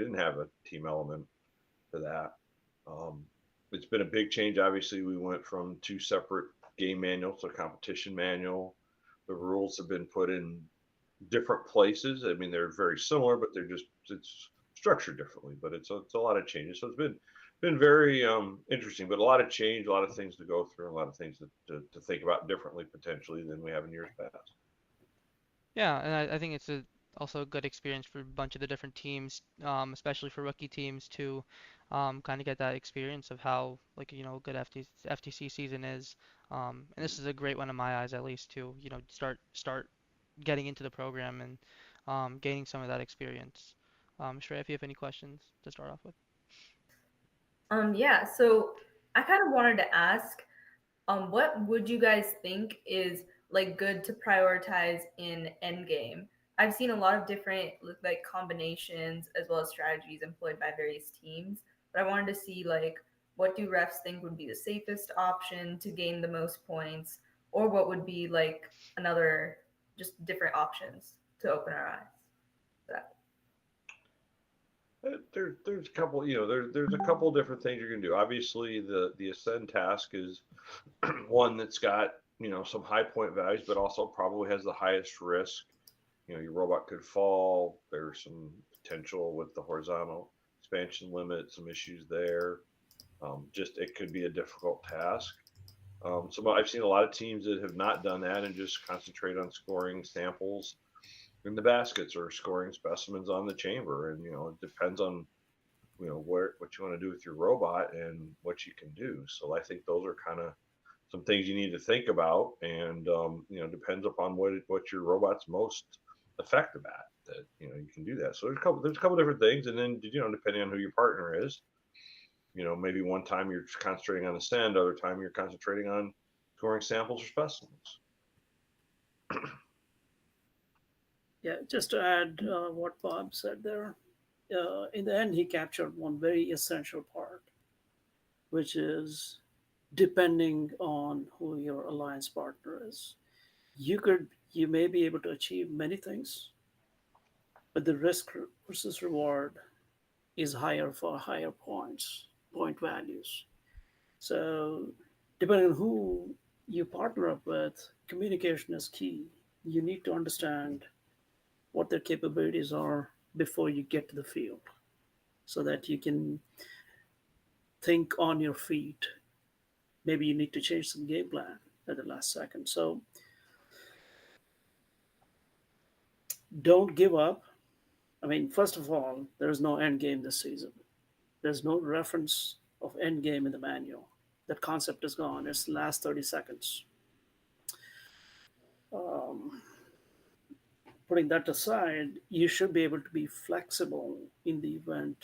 didn't have a team element to that. Um, it's been a big change. Obviously, we went from two separate game manuals to a competition manual. The rules have been put in different places. I mean, they're very similar, but it's structured differently. But it's a lot of changes. So it's been very interesting, but a lot of change, a lot of things to go through, a lot of things to think about differently potentially than we have in years past. Yeah, and I think it's also a good experience for a bunch of the different teams, especially for rookie teams to kind of get that experience of how like good FTC season is. And this is a great one in my eyes, at least, to start getting into the program and gaining some of that experience. Shreya, if you have any questions to start off with. Yeah, so I kind of wanted to ask, what would you guys think is like good to prioritize in Endgame? I've seen a lot of different like combinations as well as strategies employed by various teams, but I wanted to see like what do refs think would be the safest option to gain the most points, or what would be like another just different options to open our eyes for that. There's a couple, there's a couple different things you can do. Obviously, the ascend task is one that's got some high point values, but also probably has the highest risk. Your robot could fall. There's some potential with the horizontal expansion limit, some issues there. Just it could be a difficult task. So I've seen a lot of teams that have not done that and just concentrate on scoring samples in the baskets or scoring specimens on the chamber. And it depends on what you want to do with your robot and what you can do. So I think those are kind of some things you need to think about, and depends upon what your robot's most effective at. That you can do that. So there's a couple different things, and then depending on who your partner is, maybe one time you're concentrating on ascend, other time you're concentrating on scoring samples or specimens. Yeah, just to add what Bob said there, in the end, he captured one very essential part, which is depending on who your alliance partner is. You may be able to achieve many things, but the risk versus reward is higher for higher point values. So depending on who you partner up with, communication is key. You need to understand what their capabilities are before you get to the field so that you can think on your feet. Maybe you need to change some game plan at the last second. So don't give up. I mean, first of all, there is no end game this season. There's no reference of end game in the manual. That concept is gone. It's the last 30 seconds. Um, Putting that aside, you should be able to be flexible in the event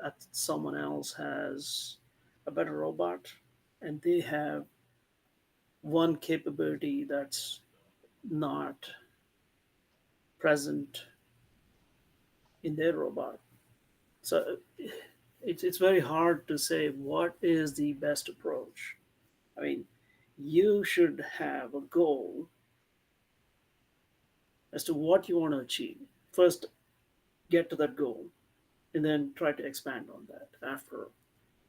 that someone else has a better robot and they have one capability that's not present in their robot. So it's very hard to say what is the best approach. I mean, you should have a goal as to what you want to achieve. First, get to that goal and then try to expand on that after.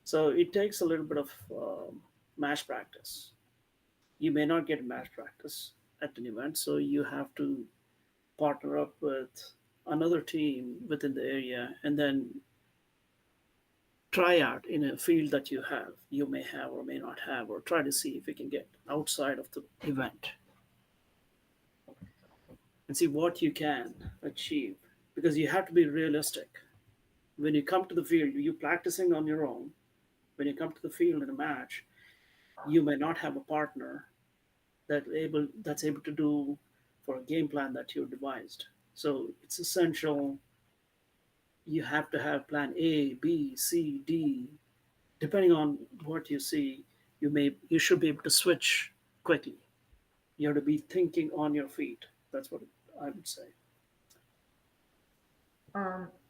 So it takes a little bit of match practice. You may not get match practice at an event, so you have to partner up with another team within the area and then try out in a field that you may have or may not have, or try to see if you can get outside of the event and see what you can achieve, because you have to be realistic. When you come to the field, you're practicing on your own. When you come to the field in a match, you may not have a partner that's able to do for a game plan that you devised. So it's essential you have to have plan A, B, C, D. Depending on what you see, you should be able to switch quickly. You have to be thinking on your feet. That's what I would say.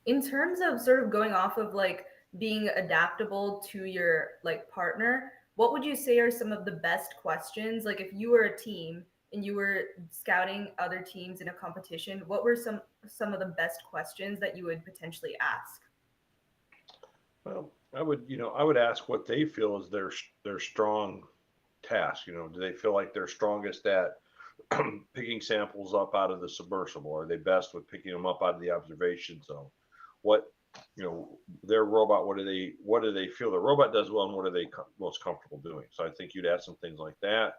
In terms of sort of going off of like being adaptable to your like partner, what would you say are some of the best questions? Like if you were a team and you were scouting other teams in a competition, what were some of the best questions that you would potentially ask? Well, I would ask what they feel is their strong task. Do they feel like they're strongest at picking samples up out of the submersible? Are they best with picking them up out of the observation zone? What their robot? What do they feel the robot does well, and what are they most comfortable doing? So I think you'd ask some things like that,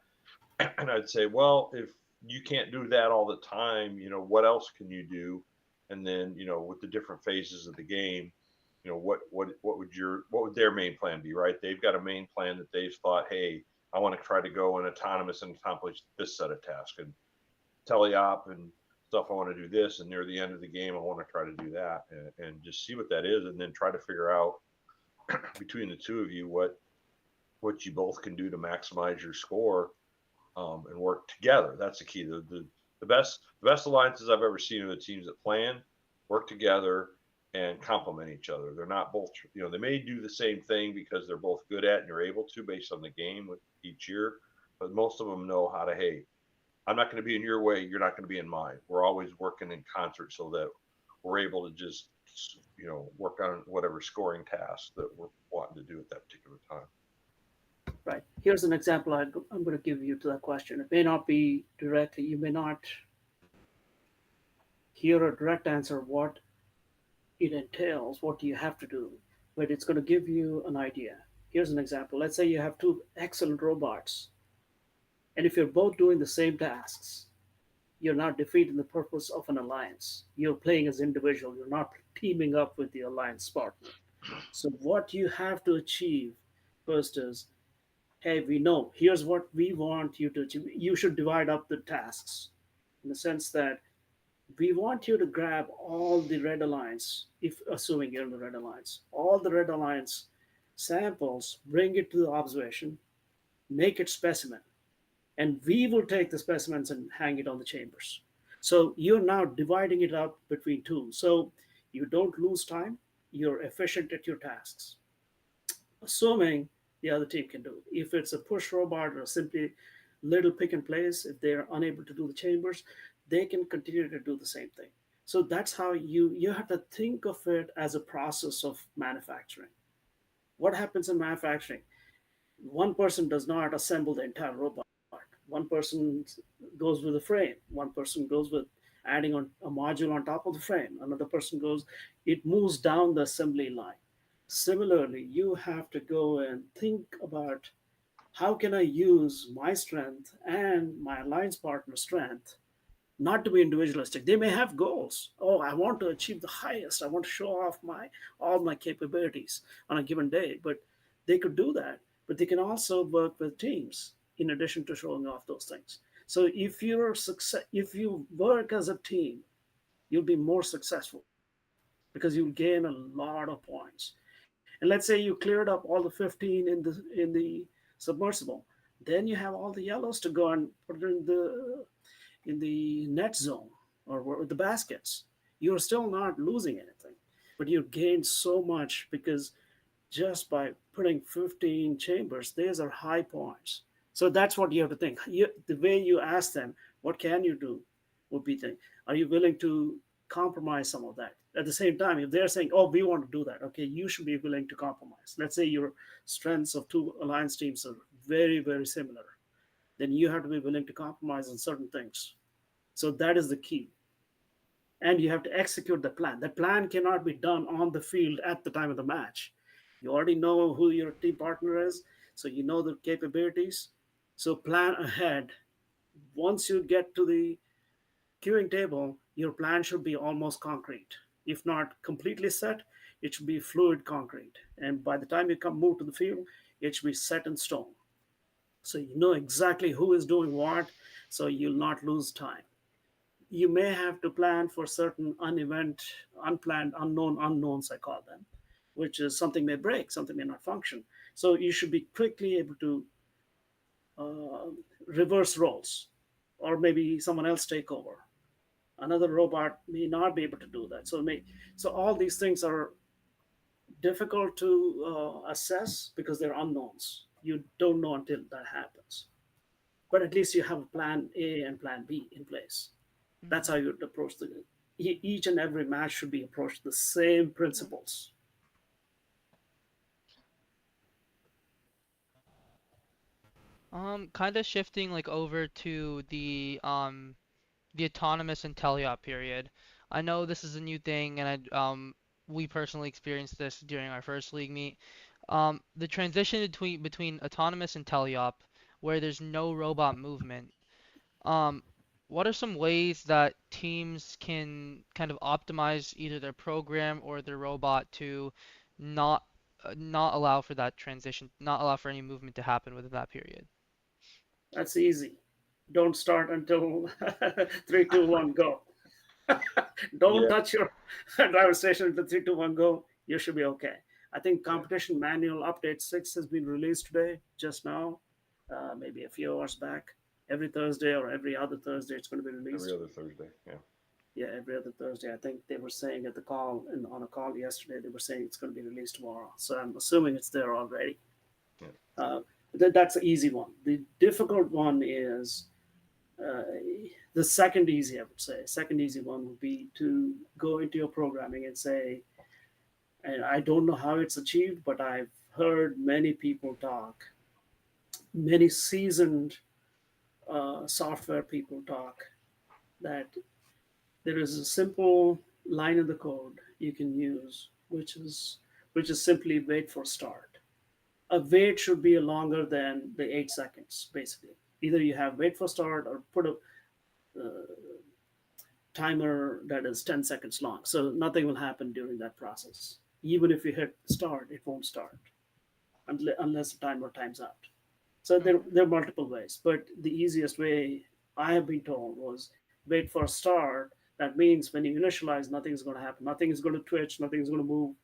and I'd say, well, if you can't do that all the time, what else can you do? And then with the different phases of the game, what would their main plan be, right? They've got a main plan that they've thought, hey, I want to try to go in autonomous and accomplish this set of tasks, and teleop and stuff. I want to do this, and near the end of the game, I want to try to do that, and just see what that is, and then try to figure out between the two of you what you both can do to maximize your score, and work together. That's the key. The best alliances I've ever seen are the teams that plan, work together, and complement each other. They're not both, they may do the same thing because they're both good at and you're able to based on the game with each year, but most of them know how to, hey, I'm not going to be in your way, you're not going to be in mine. We're always working in concert so that we're able to just, work on whatever scoring task that we're wanting to do at that particular time. Right. Here's an example I'm going to give you to that question. It may not be directly, you may not hear a direct answer what it entails, what do you have to do, but it's going to give you an idea. Here's an example. Let's say you have two excellent robots, and if you're both doing the same tasks, you're not defeating the purpose of an alliance. You're playing as individual. You're not teaming up with the alliance partner. So what you have to achieve first is, hey, we know here's what we want you to achieve. You should divide up the tasks in the sense that we want you to grab all the red alliance, if assuming you're in the red alliance, all the red alliance samples, bring it to the observation, make it specimen, and we will take the specimens and hang it on the chambers. So you're now dividing it up between two. So you don't lose time, you're efficient at your tasks. Assuming the other team can do it. If it's a push robot or simply little pick and place, if they're unable to do the chambers, they can continue to do the same thing. So that's how you have to think of it as a process of manufacturing. What happens in manufacturing? One person does not assemble the entire robot. One person goes with a frame. One person goes with adding on a module on top of the frame. Another person goes, it moves down the assembly line. Similarly, you have to go and think about how can I use my strength and my alliance partner's strength, not to be individualistic. They may have goals. Oh, I want to achieve the highest. I want to show off my all my capabilities on a given day. But they could do that. But they can also work with teams in addition to showing off those things. So if you work as a team, you'll be more successful because you'll gain a lot of points. And let's say you cleared up all the 15 in the submersible, then you have all the yellows to go and put it in the net zone or with the baskets. You're still not losing anything, but you gain so much because just by putting 15 chambers, these are high points. So that's what you have to think. The way you ask them, what can you do, would be think, are you willing to compromise some of that? At the same time, if they're saying, oh, we want to do that, okay, you should be willing to compromise. Let's say your strengths of two alliance teams are very, very similar. Then you have to be willing to compromise on certain things. So that is the key. And you have to execute the plan. The plan cannot be done on the field at the time of the match. You already know who your team partner is, so you know the capabilities. So plan ahead. Once you get to the queuing table, your plan should be almost concrete. If not completely set, it should be fluid concrete. And by the time you move to the field, it should be set in stone. So you know exactly who is doing what, so you'll not lose time. You may have to plan for certain unplanned, unknown unknowns, I call them, which is something may break, something may not function. So you should be quickly able to uh, reverse roles, or maybe someone else take over. Another robot may not be able to do that. So all these things are difficult to assess because they're unknowns. You don't know until that happens. but at least you have a plan A and plan B in place. That's Hmm. how you would approach each and every match should be approached the same principles. Kind of shifting like over to the autonomous and teleop period. I know this is a new thing, and we personally experienced this during our first league meet. The transition between autonomous and teleop, where there's no robot movement. Um, what are some ways that teams can kind of optimize either their program or their robot to not not allow for that transition, not allow for any movement to happen within that period? That's easy. Don't start until three, two, one, go. Don't Yeah, touch your driver station until three, two, one, go. You should be okay. I think yeah. competition manual update 6 has been released today, just now, maybe a few hours back. Every Thursday or every other Thursday, it's going to be Every released. other Thursday. Yeah. Yeah, every other Thursday. I think they were saying at the call and on a call yesterday, they were saying it's going to be released tomorrow. So I'm assuming it's there already. Yeah. Uh, that's an easy one. The difficult one is uh, the second easy, I would say. Second easy one would be to go into your programming and say, and I don't know how it's achieved, but I've heard many people talk, many seasoned software people talk, that there is a simple line in the code you can use, which is simply wait for start. A wait should be longer than the 8 seconds, basically. Either you have wait for start or put a timer that is 10 seconds long. So nothing will happen during that process. Even if you hit start, it won't start unless the timer times out. So Hmm. there are multiple ways, but the easiest way I have been told was wait for a start. That means when you initialize, nothing is going to happen. Nothing is going to twitch. Nothing is going to move.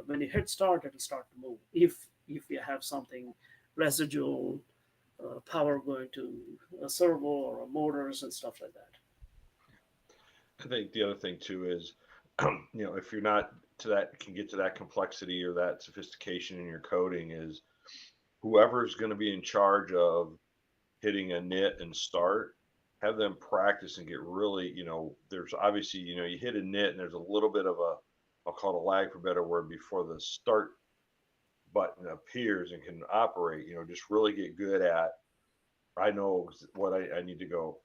When you hit start, it will start to move. If you have something residual power going to a servo or a motors and stuff like that. I think the other thing too is, if you're not to that, can get to that complexity or that sophistication in your coding, is whoever's going to be in charge of hitting a knit and start, have them practice and get really, there's obviously, you hit a knit and there's a little bit of a, I'll call it a lag for better word, before the start button appears and can operate, just really get good at, I know what I need to go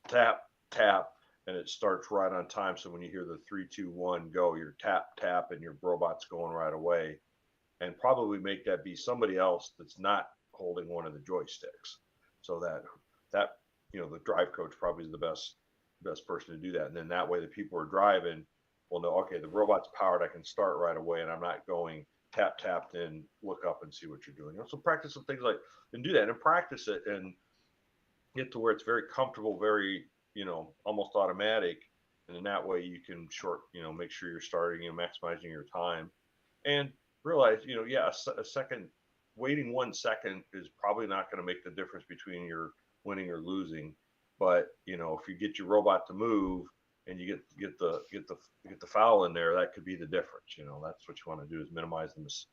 tap, tap, and it starts right on time. So when you hear the 3, 2, 1 go, you're tap, tap, and your robot's going right away. And probably make that be somebody else that's not holding one of the joysticks. So that the drive coach probably is the best person to do that. And then that way the people are driving will know, okay, the robot's powered, I can start right away, and I'm not going tap tap, then look up and see what you're doing. So practice some things like, and do that and practice it and get to where it's very comfortable, very, almost automatic. And in that way you can make sure you're starting, maximizing your time, and realize, yeah, a second, waiting 1 second is probably not going to make the difference between your winning or losing. But, if you get your robot to move and you get the foul in there, that could be the difference. That's what you want to do, is minimize it's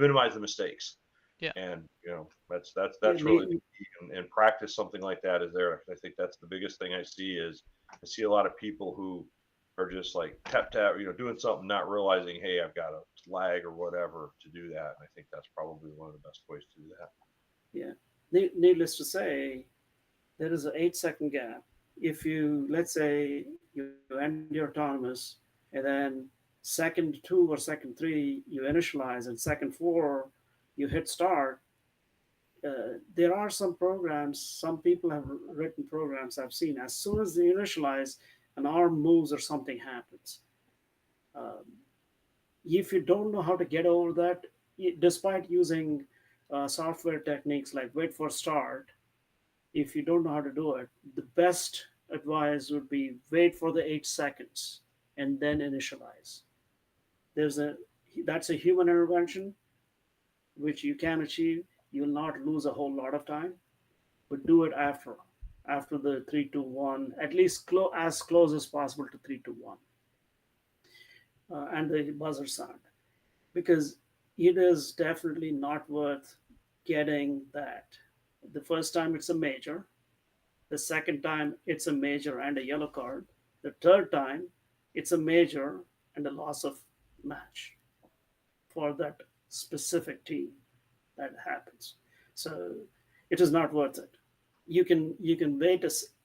minimize the mistakes. Yeah. And Yeah, that's really the key. And practice something like that is there. I think that's the biggest thing I see. Is I see a lot of people who are just like tap tap, doing something, not realizing, hey, I've got a lag or whatever to do that. And I think that's probably one of the best ways to do that. yeah. Needless to say, there is an 8 second gap. If you, let's say, you end your autonomous and then second 2 or second 3, you initialize, and second 4, you hit start. There are some programs, some people have written programs I've seen. As soon as they initialize, an arm moves or something happens. Um, if you don't know how to get over that, despite using software techniques like wait for start, if you don't know how to do it, the best advice would be wait for the 8 seconds and then initialize. There's a That's a human intervention which you can achieve. You'll not lose a whole lot of time, but do it after the 3, 2, 1, at least as close as possible to 3, 2, 1, and the buzzer sound, because it is definitely not worth getting that The first time it's a major, the second time it's a major and a yellow card, the third time it's a major and a loss of match for that specific team that happens. So it is not worth it. You can wait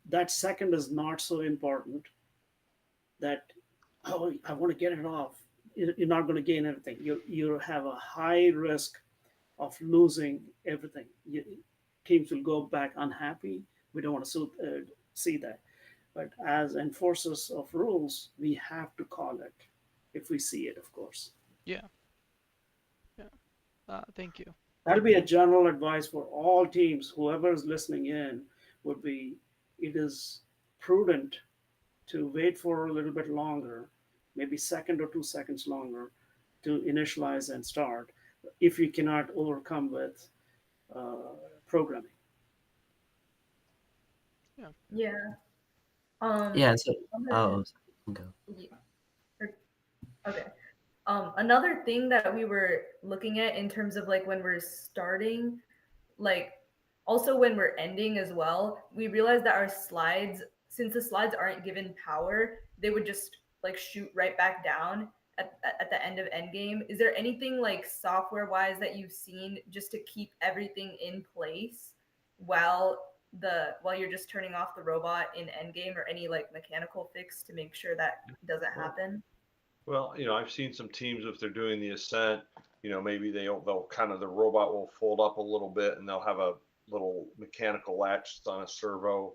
that second is not so important that, oh, I want to get it off. You're not going to gain anything. You have a high risk of losing everything. Teams will go back unhappy. We don't want to see that. But as enforcers of rules, we have to call it if we see it, of course. Yeah. Yeah. Thank you. That'll be a general advice for all teams. Whoever is listening in would be, it is prudent to wait for a little bit longer, maybe second or 2 seconds longer, to initialize and start if you cannot overcome with programming. Yeah. Yeah. Yeah. So, Another, oh, go. y- okay. Another thing that we were looking at in terms of like when we're starting, like also when we're ending as well, we realized that our slides, since the slides aren't given power, they would just like shoot right back down at the end of endgame. Is there anything like software wise that you've seen just to keep everything in place while while you're just turning off the robot in endgame, or any like mechanical fix to make sure that doesn't Well, happen? well, I've seen some teams if they're doing the ascent, maybe they'll kind of the robot will fold up a little bit and they'll have a little mechanical latch that's on a servo.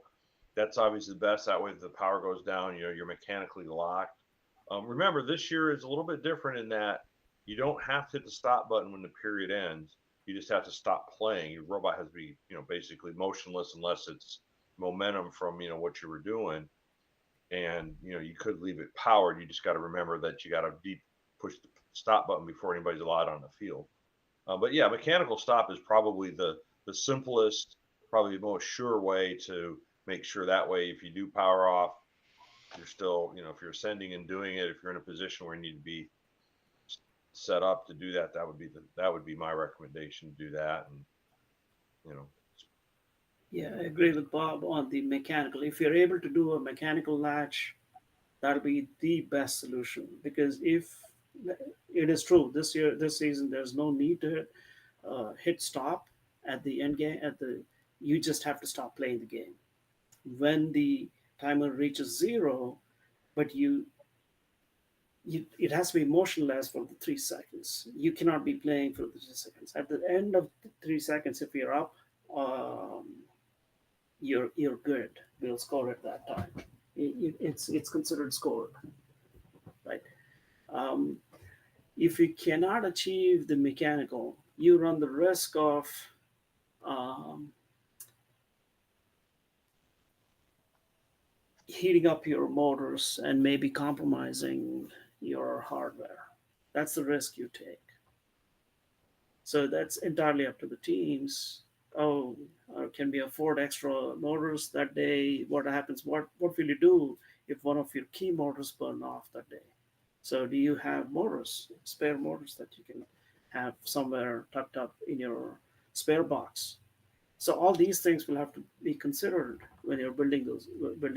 That's obviously the best. That way, if the power goes down, you're mechanically locked. Remember, this year is a little bit different in that you don't have to hit the stop button when the period ends. You just have to stop playing. Your robot has to be, basically motionless unless it's momentum from, what you were doing. And, you could leave it powered. You just got to remember that you got to deep push the stop button before anybody's allowed on the field. But yeah, mechanical stop is probably the simplest, probably the most sure way to make sure that way if you do power off, you're still, if you're ascending and doing it, if you're in a position where you need to be set up to do that, that would be my recommendation to do that. And you know, Yeah, I agree with Bob on the mechanical. If you're able to do a mechanical latch, that'll be the best solution. Because if it is true this year, this season, there's no need to hit stop at the end game. You just have to stop playing the game when the timer reaches zero. But it has to be motionless for the 3 seconds. You cannot be playing for the 3 seconds. At the end of the 3 seconds, if you're up, um, you're good. We'll score at that time. It's considered scored, right? Um, if you cannot achieve the mechanical, you run the risk of um, heating up your motors and maybe compromising your hardware. That's the risk you take. So that's entirely up to the teams. Oh, can we afford extra motors that day? What happens? What will you do if one of your key motors burn off that day? So do you have motors, spare motors that you can have somewhere tucked up in your spare box? So all these things will have to be considered when you're building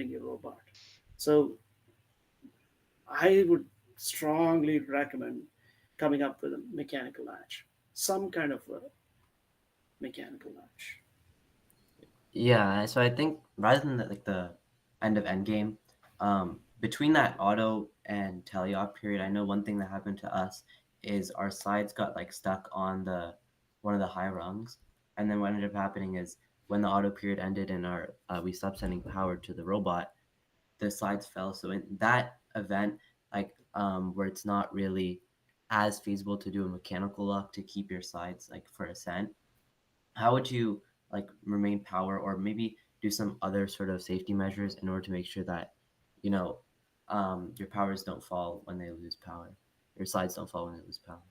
your robot. So I would strongly recommend coming up with a mechanical latch, some kind of a mechanical latch. Yeah, so I think rather than the end of Endgame, between that auto and teleop period, I know one thing that happened to us is our slides got stuck on the one of the high rungs, and then what ended up happening is when the auto period ended and our we stopped sending power to the robot, the slides fell. So in that event, where it's not really as feasible to do a mechanical lock to keep your slides for ascent, how would you remain power or maybe do some other sort of safety measures in order to make sure that you know your powers don't fall when they lose power, your slides don't fall when they lose power?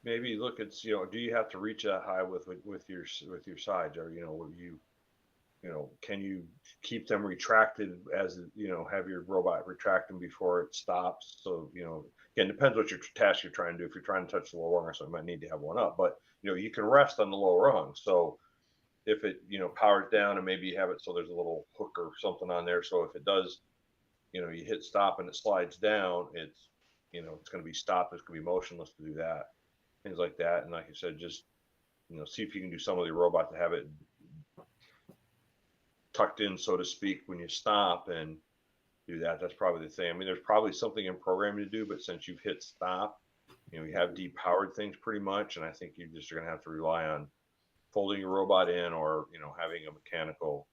maybe look at, do you have to reach that high with your sides, or can you keep them retracted as, have your robot retract them before it stops? So, again, depends what your task you're trying to do. If you're trying to touch the lower rung or something, you might need to have one up, but you can rest on the lower rung. So if it, powers down and maybe you have it so there's a little hook or something on there. So if it does, you hit stop and it slides down, it's going to be stopped. It's going to be motionless to do that, things like that. And like I said, just, see if you can do some of the robot to have it tucked in, so to speak, when you stop and do that. That's probably the thing. I mean, there's probably something in programming to do, but since you've hit stop, you have depowered things pretty much. And I think you just are going to have to rely on folding your robot in or, having a mechanical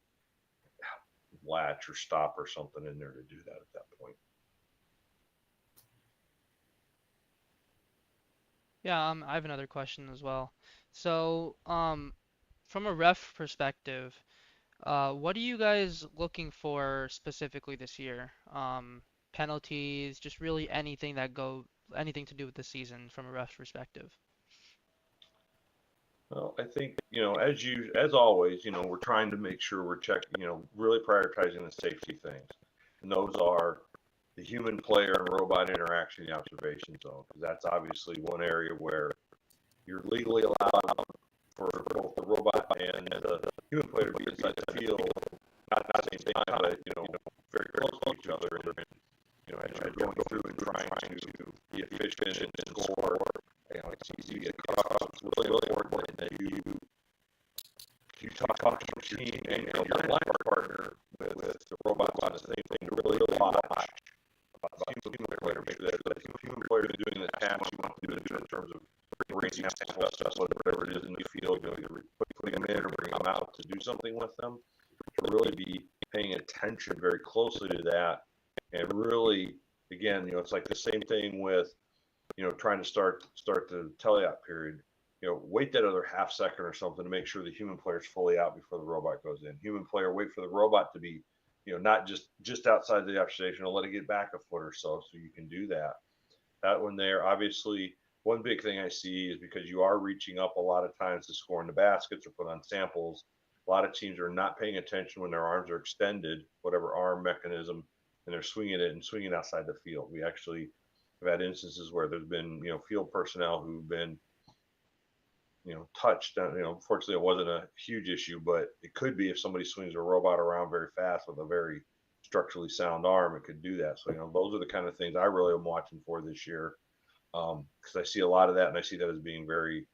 latch or stop or something in there to do that at that point. Yeah, I have another question as well. So, from a ref perspective, what are you guys looking for specifically this year? Penalties, just really anything to do with the season from a ref perspective. Well, I think, as always, we're trying to make sure we're checking, really prioritizing the safety things. And those are the human player and robot interaction in the observation zone, because that's obviously one area where you're legally allowed for both the robot and the human player to be inside the field, not at the same time, but, very close to each other. And, as you're going through and trying to be efficient and score, it's easy to get caught up. It's really, really important that you talk to your team and your line partner with the robot on the same thing to really watch about the human player, make sure that the human player is doing the task you want to do in terms of bringing stuff, whatever it is in the field, you're putting them in or bringing them out to do something with them. To really be paying attention very closely to that, and really, again, it's like the same thing with, trying to start the teleop period. Wait that other half second or something to make sure the human player is fully out before the robot goes in. Human player, wait for the robot to be, not just outside the observation, let it get back a foot or so you can do that. That one there, obviously, one big thing I see is because you are reaching up a lot of times to score in the baskets or put on samples. A lot of teams are not paying attention when their arms are extended, whatever arm mechanism, and they're swinging it and swinging outside the field. We actually have had instances where there's been, field personnel who've been, touched. Fortunately, it wasn't a huge issue, but it could be if somebody swings a robot around very fast with a very structurally sound arm, it could do that. So, those are the kind of things I really am watching for this year, because I see a lot of that, and I see that as being very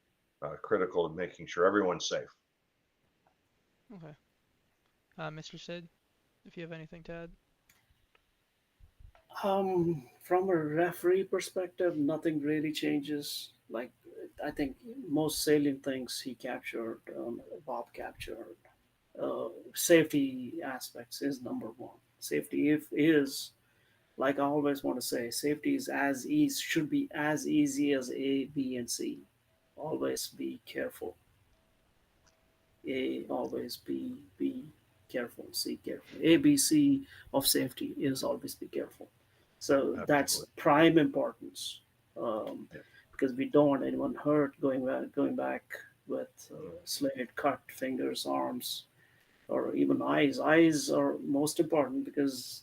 critical of making sure everyone's safe. Okay. Mr. Sid, if you have anything to add. From a referee perspective, nothing really changes. Like, I think most salient things he captured, Bob captured. Safety aspects is number one. Safety is, like I always want to say, safety is as easy, should be as easy as A, B, and C. Always be careful. A, always be careful. C, careful. A, B, C of safety is always be careful. So that's Absolutely. prime importance, Yeah. because we don't want anyone hurt going back with slayed, cut fingers, arms, or even eyes. Eyes are most important because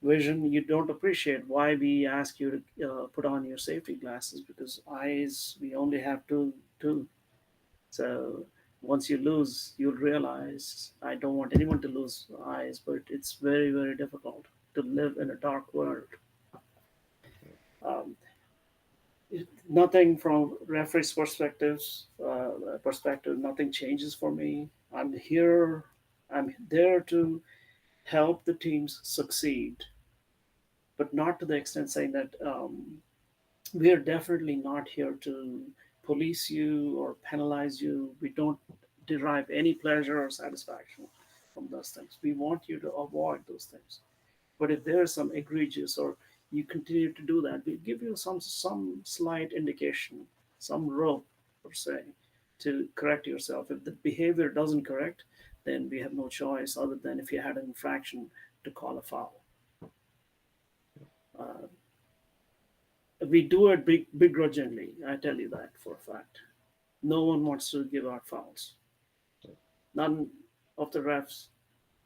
vision you don't appreciate. Why we ask you to put on your safety glasses, because eyes we only have two. So once you lose, you'll realize I don't want anyone to lose eyes, but it's very, very difficult to live in a dark world. Um, Nothing from referee's perspective, nothing changes for me. I'm here. I'm there to help the teams succeed, but not to the extent saying that we are definitely not here to police you or penalize you. We don't derive any pleasure or satisfaction from those things. We want you to avoid those things. But if there's some egregious or you continue to do that, we give you some slight indication, some rope per se, to correct yourself. If the behavior doesn't correct, then we have no choice other than if you had an infraction to call a foul. Uh, we do it begrudgingly. I tell you that for a fact. No one wants to give out fouls. None. of the refs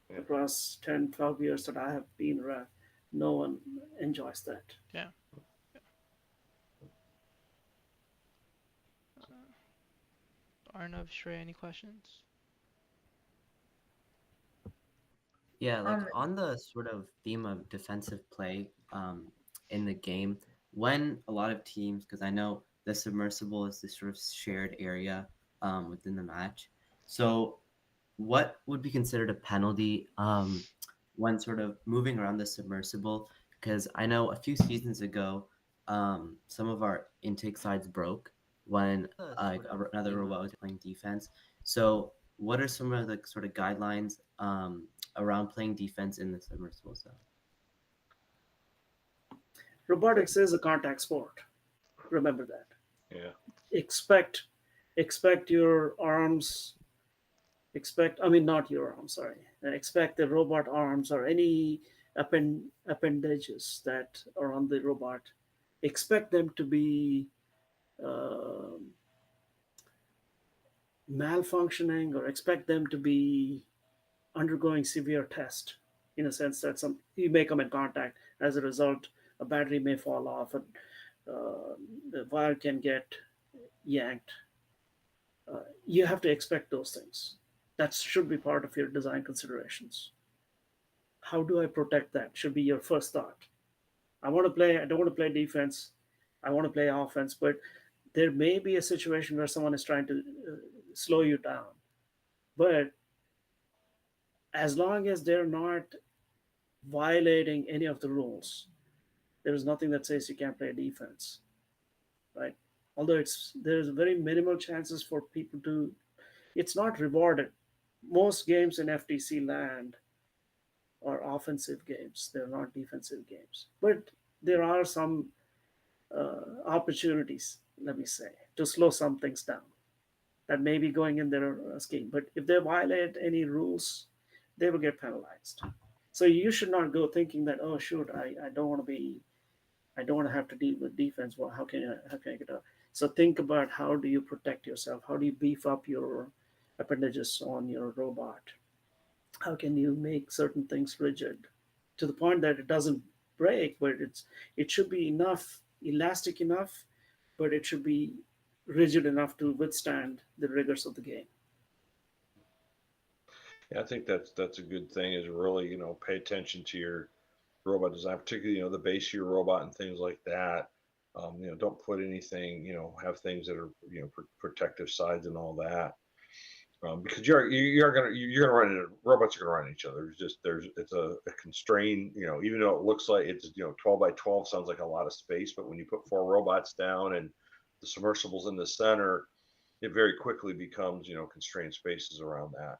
Yeah. across 10, 12 years that I have been ref. No one enjoys that. Yeah. Arnav, Shrey, any questions? Yeah, like Um, on the sort of theme of defensive play in the game, when a lot of teams, because I know the submersible is this sort of shared area within the match. So, what would be considered a penalty when sort of moving around the submersible? Because I know a few seasons ago, some of our intake sides broke when another robot was playing defense. So, what are some of the sort of guidelines around playing defense in the submersible zone? Robotics is a contact sport. Remember that. Yeah. Expect expect your arms expect I mean not your arms, sorry. Expect the robot arms or any appendages that are on the robot. Expect them to be um malfunctioning or expect them to be undergoing severe test in a sense that some you may come in contact. As a result, a battery may fall off and uh, the wire can get yanked. You have to expect those things. That should be part of your design considerations. How do I protect that? Should be your first thought. I don't want to play defense. I want to play offense, but there may be a situation where someone is trying to slow you down. But as long as they're not violating any of the rules, there is nothing that says you can't play defense, right? Although there's very minimal chances for people to, it's not rewarded. Most games in FTC land are offensive games; they're not defensive games. But there are some opportunities, let me say, to slow some things down that may be going in their scheme. But if they violate any rules, they will get penalized. So you should not go thinking that, oh shoot, I don't want to be, I don't want to have to deal with defense. Well, how can I get out? So think about how do you protect yourself? How do you beef up your appendages on your robot? How can you make certain things rigid to the point that it doesn't break, but it should be enough elastic enough, but it should be rigid enough to withstand the rigors of the game. Yeah, I think that's a good thing is really, pay attention to your robot design, particularly, the base of your robot and things like that. Don't put anything, have things that are, protective sides and all that. Because you're gonna run into robots are gonna run into each other. It's a constraint, even though it looks like it's 12 by 12 sounds like a lot of space, but when you put four robots down and the submersibles in the center, it very quickly becomes constrained spaces around that.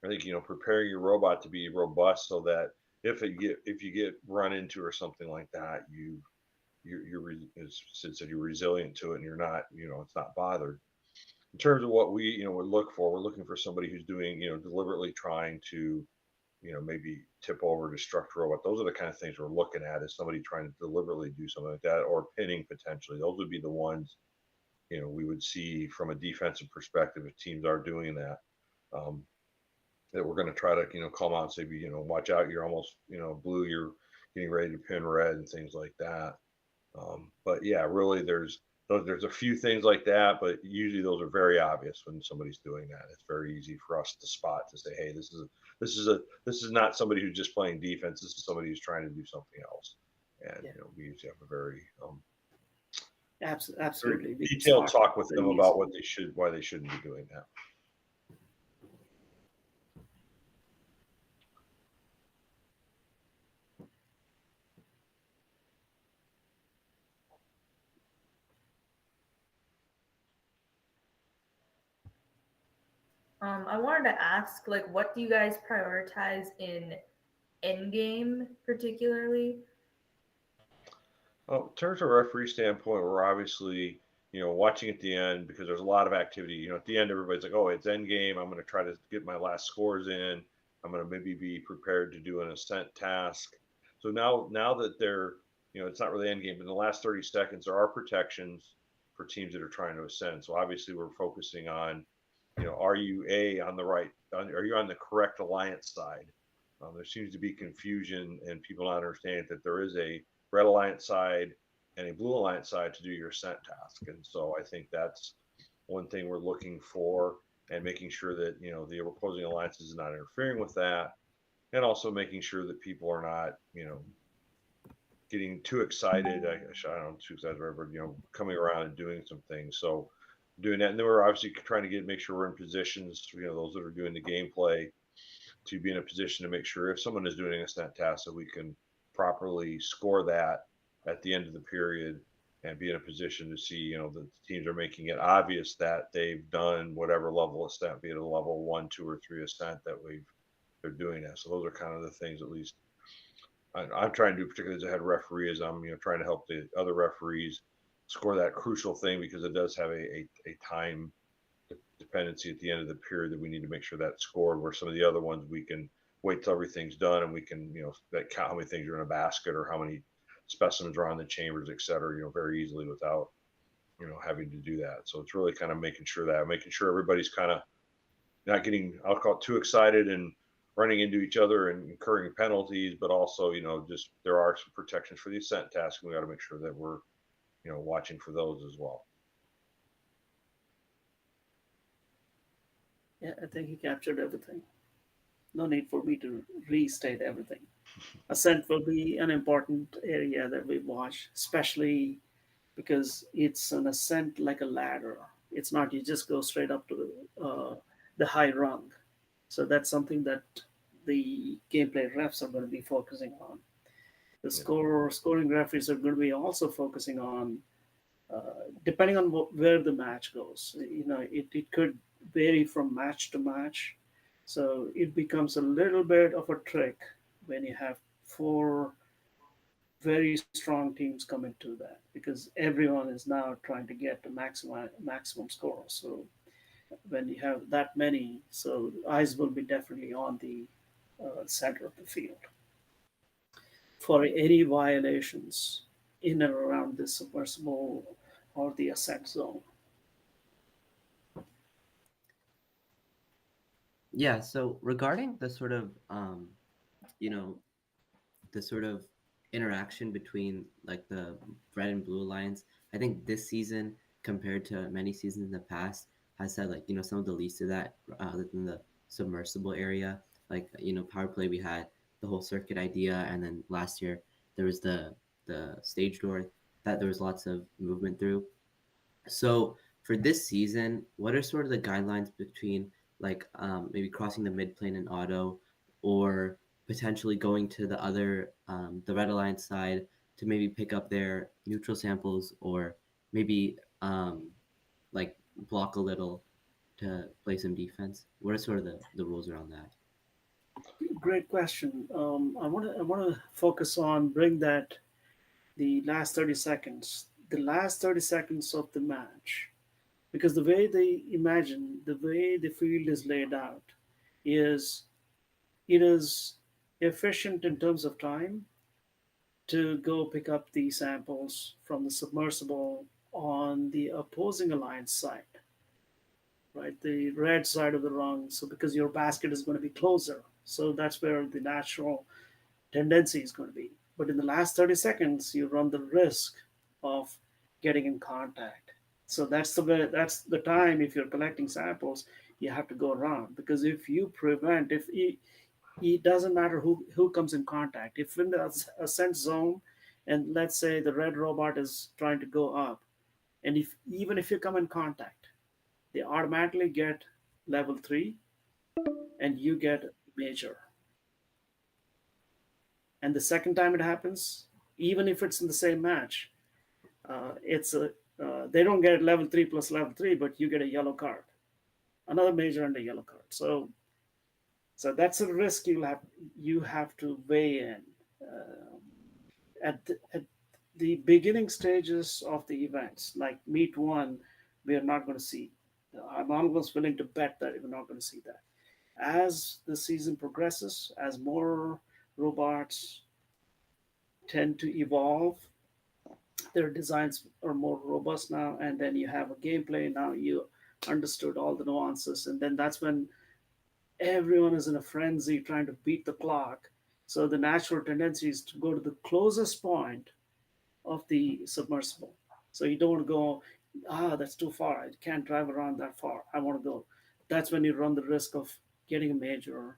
I think preparing your robot to be robust so that if you get run into or something like that, as Sid said, you're resilient to it and you're not it's not bothered. In terms of what we would look for, we're looking for somebody who's doing deliberately trying to maybe tip over, destruct robot. Those are the kind of things we're looking at, is somebody trying to deliberately do something like that, or pinning potentially. Those would be the ones we would see from a defensive perspective if teams are doing that. Um, that we're going to try to call them out and say, watch out, you're almost blue, you're getting ready to pin red and things like that. But yeah, really, there's a few things like that, but usually those are very obvious when somebody's doing that. It's very easy for us to spot, to say, hey, this is not somebody who's just playing defense. This is somebody who's trying to do something else. And Yeah, we usually have a very absolutely. We can detailed spot talk with them very about easily. why they shouldn't be doing that. I wanted to ask, like, what do you guys prioritize in Endgame particularly? Well, in terms of a referee standpoint, we're obviously, watching at the end because there's a lot of activity. At the end, everybody's like, oh, it's end game. I'm going to try to get my last scores in. I'm going to maybe be prepared to do an ascent task. So now that they're, it's not really end game, but in the last 30 seconds, there are protections for teams that are trying to ascend. So obviously, we're focusing on, are you on the right? Are you on the correct alliance side? There seems to be confusion and people not understanding that there is a red alliance side and a blue alliance side to do your ascent task. And so I think that's one thing we're looking for, and making sure that the opposing alliances is not interfering with that, and also making sure that people are not getting too excited. I don't know, too excited, whatever, coming around and doing some things. So doing that, and then we're obviously trying to make sure we're in positions, those that are doing the gameplay, to be in a position to make sure if someone is doing a stunt task that we can properly score that at the end of the period, and be in a position to see, the teams are making it obvious that they've done whatever level of ascent, be it a level 1, 2, or 3 ascent that they're doing that. So those are kind of the things, at least I'm trying to do, particularly as a head referee, as I'm trying to help the other referees score that crucial thing, because it does have a time dependency at the end of the period that we need to make sure that's scored. Where some of the other ones we can wait till everything's done, and we can that count how many things are in a basket or how many specimens are on the chambers, et cetera, very easily without having to do that. So it's really kind of making sure everybody's kind of not getting, I'll call it, too excited and running into each other and incurring penalties, but also, just there are some protections for the ascent task, and we got to make sure that we're, watching for those as well. Yeah, I think he captured everything. No need for me to restate everything. Ascent will be an important area that we watch, especially because it's an ascent like a ladder. It's not you just go straight up to the high rung. So that's something that the gameplay refs are going to be focusing on. The Yeah. scoring referees are going to be also focusing on, depending on where the match goes. It could vary from match to match. So it becomes a little bit of a trick when you have four very strong teams come into that, because everyone is now trying to get the maximum score. So when you have that many, so eyes will be definitely on the center of the field for any violations in and around the submersible or the ascent zone. Yeah, so regarding the sort of you know the sort of interaction between like the red and blue alliance, I think this season compared to many seasons in the past has had like some of the least of that, other than the submersible area. Like power play, we had the whole circuit idea, and then last year there was the stage door that there was lots of movement through. So for this season, what are sort of the guidelines between like maybe crossing the mid plane in auto, or potentially going to the other the Red Alliance side to maybe pick up their neutral samples, or maybe like block a little to play some defense? What are sort of the rules around that? Great question. I want to focus on bring that the last 30 seconds, the last 30 seconds of the match, because the way the field is laid out, is it is efficient in terms of time to go pick up the samples from the submersible on the opposing alliance side, right? The red side of the rung. So because your basket is going to be closer, so that's where the natural tendency is going to be. But in the last 30 seconds, you run the risk of getting in contact. So that's the time, if you're collecting samples, you have to go around, because if you prevent, if it doesn't matter who comes in contact. If in the ascent zone, and let's say the red robot is trying to go up, and if even if you come in contact, they automatically get level 3, and you get major. And the second time it happens, even if it's in the same match, it's a they don't get level 3 plus level 3, but you get a yellow card, another major and a yellow card. So that's a risk you have to weigh in. At the beginning stages of the events, like meet one, we are not going to see. I'm almost willing to bet that we're not going to see that. As the season progresses, as more robots tend to evolve, their designs are more robust now, and then you have a gameplay. Now you understood all the nuances, and then that's when everyone is in a frenzy trying to beat the clock. So the natural tendency is to go to the closest point of the submersible. So you don't want to go, that's too far. I can't drive around that far. I want to go. That's when you run the risk of getting a major,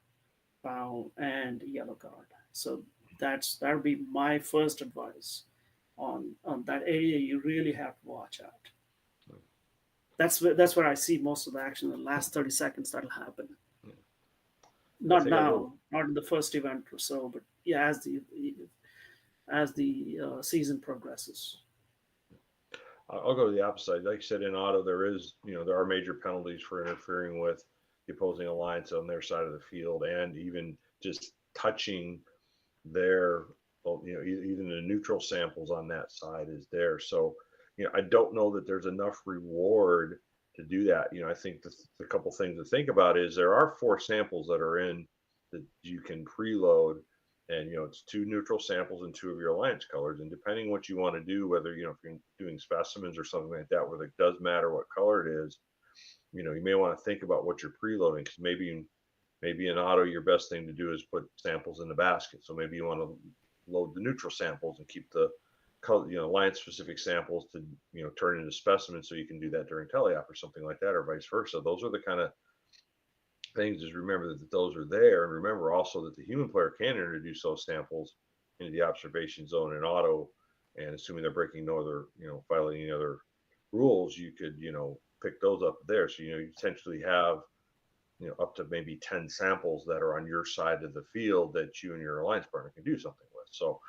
foul, and yellow card. So that'll be my first advice on that area. You really have to watch out. That's where I see most of the action in the last 30 seconds that'll happen. I Not think I will. now, not in the first event or so, but yeah, as the season progresses. I'll go to the opposite. Like you said, in auto, there are major penalties for interfering with the opposing alliance on their side of the field, and even just touching their, well, even the neutral samples on that side is there. So, I don't know that there's enough reward to do that. I think the couple things to think about is there are 4 samples that are in that you can preload, and it's 2 neutral samples and 2 of your alliance colors, and depending what you want to do, whether if you're doing specimens or something like that where it does matter what color it is, you may want to think about what you're preloading, because maybe in auto your best thing to do is put samples in the basket. So maybe you want to load the neutral samples and keep the color, alliance specific samples to turn into specimens, so you can do that during teleop or something like that, or vice versa. Those are the kind of things. Just remember that those are there, and remember also that the human player can introduce those samples into the observation zone in auto, and assuming they're breaking no other, violating any other rules, you could pick those up there. So you potentially have up to maybe 10 samples that are on your side of the field that you and your alliance partner can do something with. So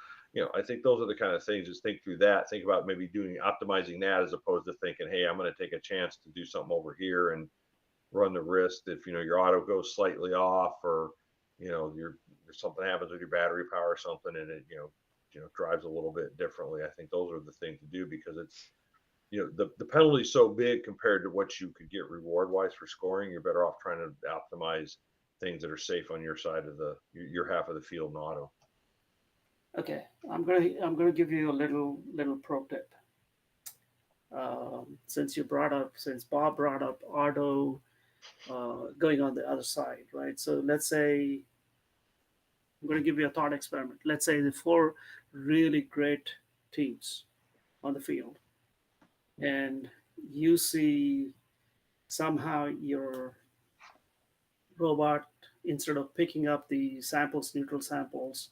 I think those are the kind of things. Just think through that. Think about maybe optimizing that, as opposed to thinking, hey, I'm going to take a chance to do something over here and run the risk if your auto goes slightly off, or something happens with your battery power or something, and it drives a little bit differently. I think those are the things to do, because it's the penalty is so big compared to what you could get reward wise for scoring. You're better off trying to optimize things that are safe on your side of your half of the field in auto. Okay, I'm gonna give you a little pro tip. Since Bob brought up auto, going on the other side, right? So let's say I'm going to give you a thought experiment. Let's say the 4 really great teams on the field, and you see somehow your robot, instead of picking up the samples, neutral samples,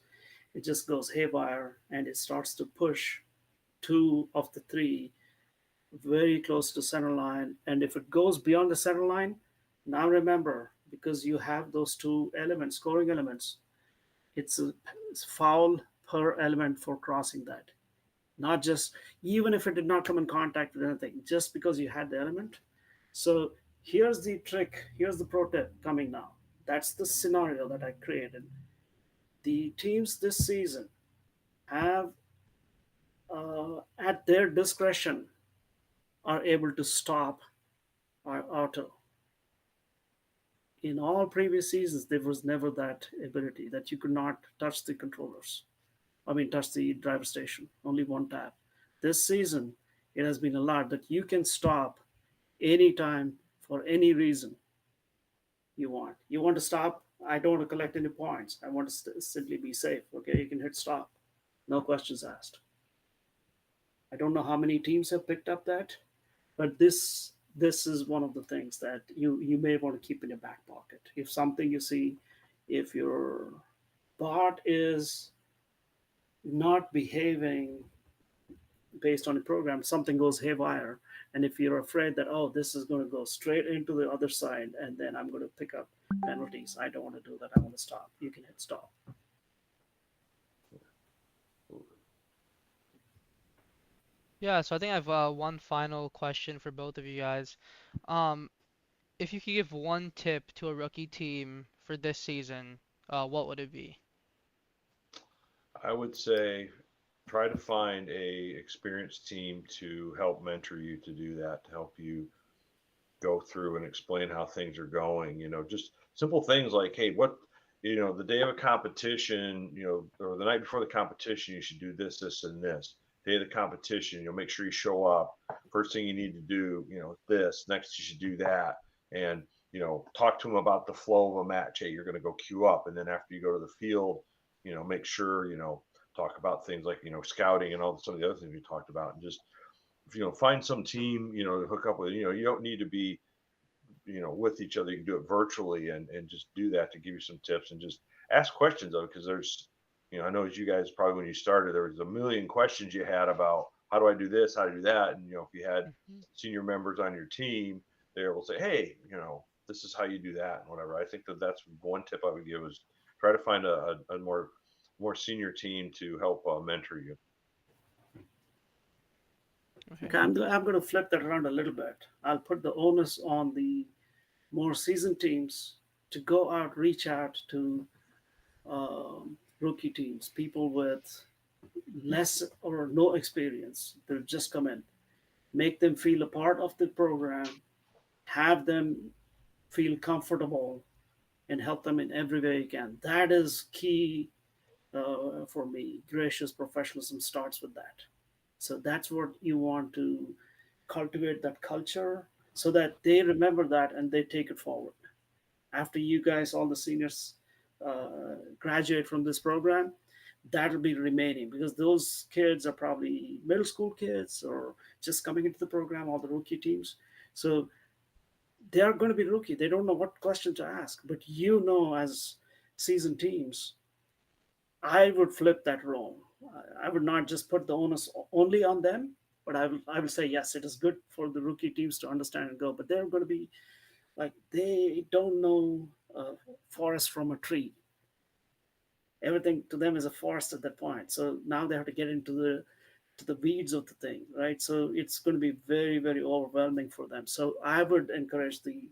it just goes haywire and it starts to push 2 of the 3 very close to center line. And if it goes beyond the center line, now remember, because you have those 2 elements, scoring elements, it's a foul per element for crossing that. Not just, even if it did not come in contact with anything, just because you had the element. So here's the trick, here's the pro tip coming now. That's the scenario that I created. The teams this season have, at their discretion, are able to stop our auto. In all previous seasons, there was never that ability that you could not touch the controllers. Touch the driver station, only one tap. This season, it has been allowed that you can stop anytime for any reason you want. You want to stop? I don't want to collect any points. I want to simply be safe. Okay, you can hit stop. No questions asked. I don't know how many teams have picked up that, but this is one of the things that you may want to keep in your back pocket. If something you see, if your bot is not behaving based on a program, something goes haywire, and if you're afraid that, oh, this is going to go straight into the other side and then I'm going to pick up penalties, I don't want to do that, I want to stop, you can hit stop. Yeah, so I think I have one final question for both of you guys. Um, if you could give one tip to a rookie team for this season, what would it be? I would say try to find a experienced team to help mentor you to do that, to help you go through and explain how things are going. Just simple things like, hey, the day of a competition, or the night before the competition, you should do this, this, and this. day of the competition, make sure you show up. First thing you need to do, this. Next, you should do that, and talk to them about the flow of a match. Hey, you're going to go queue up, and then after you go to the field, make sure talk about things like scouting and all some of the other things we talked about, and just find some team to hook up with. You don't need to be with each other. You can do it virtually, and just do that to give you some tips, and just ask questions though, because there's I know as you guys probably when you started there was a million questions you had about how do I do this, how to do that, and if you had Hmm. senior members on your team, they're able to say, hey, this is how you do that and whatever. I think that's one tip I would give is try to find a more senior team to help mentor you. Okay. Okay, I'm going to flip that around a little bit. I'll put the onus on the more seasoned teams to go out, reach out to rookie teams, people with less or no experience. They've just come in. Make them feel a part of the program, have them feel comfortable, and help them in every way you can. That is key for me. Gracious professionalism starts with that. So that's what you want to cultivate, that culture, so that they remember that and they take it forward. After you guys, all the seniors, graduate from this program, that'll be remaining because those kids are probably middle school kids or just coming into the program, all the rookie teams. So they are going to be rookie. They don't know what question to ask, but as seasoned teams, I would flip that role. I would not just put the onus only on them, but I will say yes, it is good for the rookie teams to understand and go. But they're going to be like they don't know forest from a tree. Everything to them is a forest at that point. So now they have to get into the weeds of the thing, right? So it's going to be very very overwhelming for them. So I would encourage the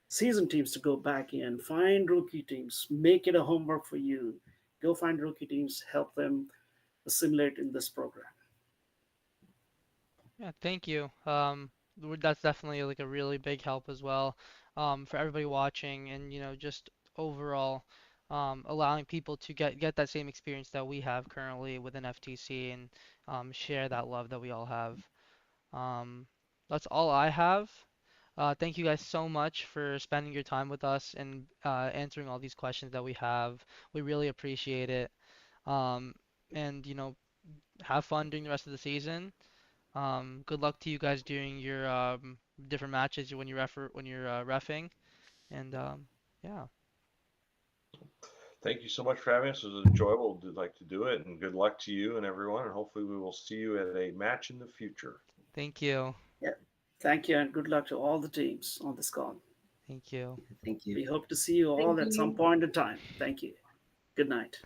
season teams to go back in, find rookie teams, make it a homework for you. Go find rookie teams, help them assimilate in this program. Yeah, thank you. That's definitely like a really big help as well, for everybody watching, and just overall, allowing people to get that same experience that we have currently within FTC, and share that love that we all have. Um, that's all I have. Thank you guys so much for spending your time with us and answering all these questions that we have. We really appreciate it. Um, and have fun during the rest of the season. Good luck to you guys during your different matches when you're refing, and yeah, Thank you so much for having us. It was enjoyable to like to do it, and good luck to you and everyone. And hopefully, we will see you at a match in the future. thank you, Yeah. Thank you and good luck to all the teams on this call. thank you. Thank you. We hope to see you Thank all at some you. point in time. Thank you. Good night.